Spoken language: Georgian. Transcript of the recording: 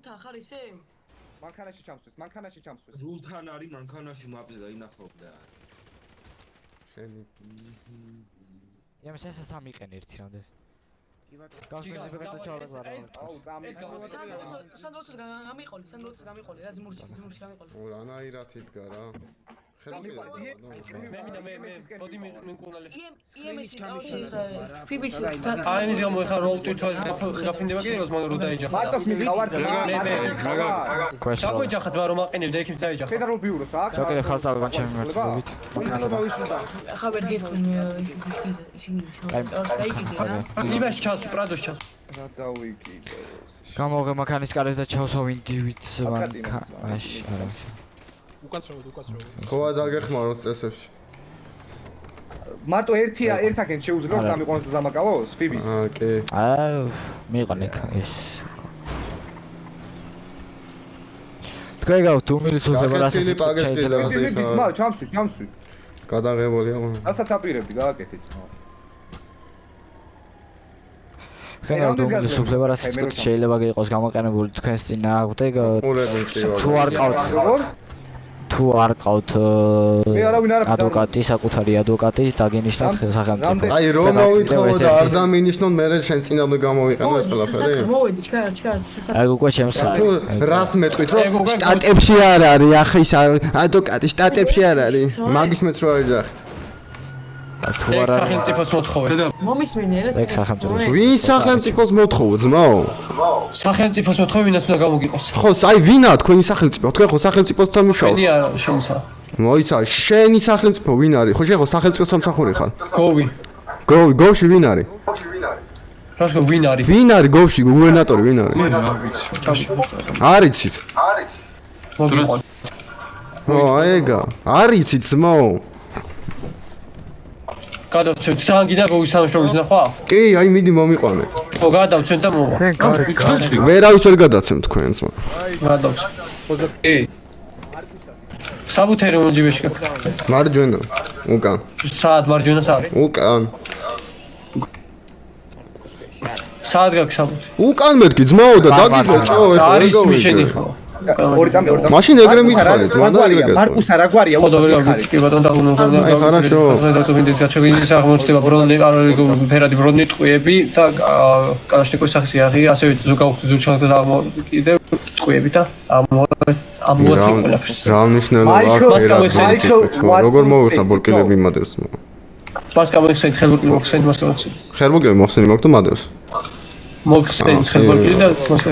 რულთან ხარ ისე? მანქანაში ჩამსვეს. რულთან არის მანქანაში მაპზე ინახობდა. შენი. იმას ესაც ამიყენ ერთი რამდენ. სანდროცოს გამიყოლე რა ზმურში გამიყოლე. რანაირად იდგა რა. ბოდი მიკუნალეს. იმის კავშირი ფიბის აი ის გამოიხარ რო თვითონ გაფინდება კიდევ მან რო დაეჯახა. მარტოს მიყავარ საგვეჯახაც მაგრამ აყენებდა ექიმს დაეჯახა. ხედა რო ბიუროს აქ. შოკე ხალხი განჩემი მართლობით. მანქანა მოვისუნდა. ახლა ვერ გეტყვი ისინი იმაში ჩავს პრადოს ჩავს. რა დავიკიდე. გამოვღე მანქანის კარებს და ჩავსვა ვინდივით მანქანაში. არა. ხო დაგეხმაროთ წესებში. მარტო ერთაკენ შეუძლია რომ დამიყვანოს და დამაკავოს ფიბის. კი. მიყანე ეს. თქვენ გავთ უმილისოდება რასაც შეიძლება. ჩამსვი. გადაღებულია. რასაც აპირებდი გააკეთეთ. ხერა უმილისოდება რასაც შეიძლება იყოს გამოყენებული თქვენს წინააღმდეგ. თუ არ ყავთ ადვოკატი, საკუთარი ადვოკატი დაგენიშნათ სახელმწიფო. აი რომ მოვითხოვო და არ დამინიშნონ მე შენ წინამდე გამოვიყენო ეს ყველაფერი. მოვედი ჩქარს. აი უკვე შემსა. თუ რას მეტყვით რომ შტატებში არ არის ახლა ის ადვოკატი შტატებში არ არის. მაგის მეც რო არის ახლა. თუ არ არის სახელმწიფოს მოთხოვე. მომისმინე ეს სახელმწიფო. ვინ სახელმწიფოს მოთხოვო ძმაო? სახელმწიფოს მოთხოვე ვინაც უნდა გამოგიყოს. ხო, აი ვინაა თქვენი სახელმწიფო? თქვენ ხო სახელმწიფოსთან მუშაობთ? შენი არა, შენსა. მოიცა, შენი სახელმწიფო ვინ არის? ხო შენ ხო სახელმწიფო სამსახური ხარ? გოვი. გოვში ვინ არის? რაშკო ვინ არის? ვინ არის გოვში გუბერნატორი ვინ არის? არიცით. მოგიყოლ. ო, აიგა. არიცით ძმაო. გადავცემ სანგი და გოგის თანაშრომლის ნახვა? კი, აი მიდი მომიყვანე. ხო, გადავცემ და მოვა. ვერავის ვერ გადაცემ თქვენს მა. გადავცემ. კი. საბუთერი მონჯიბეში გაქვს. მარჯვენა. უკან. საათ მარჯვენა საათ. უკან. საათ გაქვს საბუთი. უკან მეთქი ძმაო და დაგიგო ჭო ეხლა არის მიშენი ხო. ორი წამი. მაშინ ეგრე მითხარით, მანდა ეგრე გეტყვი. მარკუსა რა გვარია? ხო და ვერ გავიგე. კი ბატონო დაგუნო. აი ხარაშო. ჩავინდის აღმოჩნდება ბრონი, ფერადი ბრონი ტყუები და კალაშნიკოვის სახის იაღი, ასევე ზურჩხანთა კიდევ ტყუები და ამოაცი ყველაფერს. რა მნიშვნელობა აქვს ფერადი? როგორ მოუხსნა ბორკილები იმადევს? მას გამოიხსენეთ ხელბურკილი მოხსენით მას გამოიხსენით. ხერბურკილი მოხსენი მაქვს თუ მადევს? მოხსენით ხელბურკილი და მას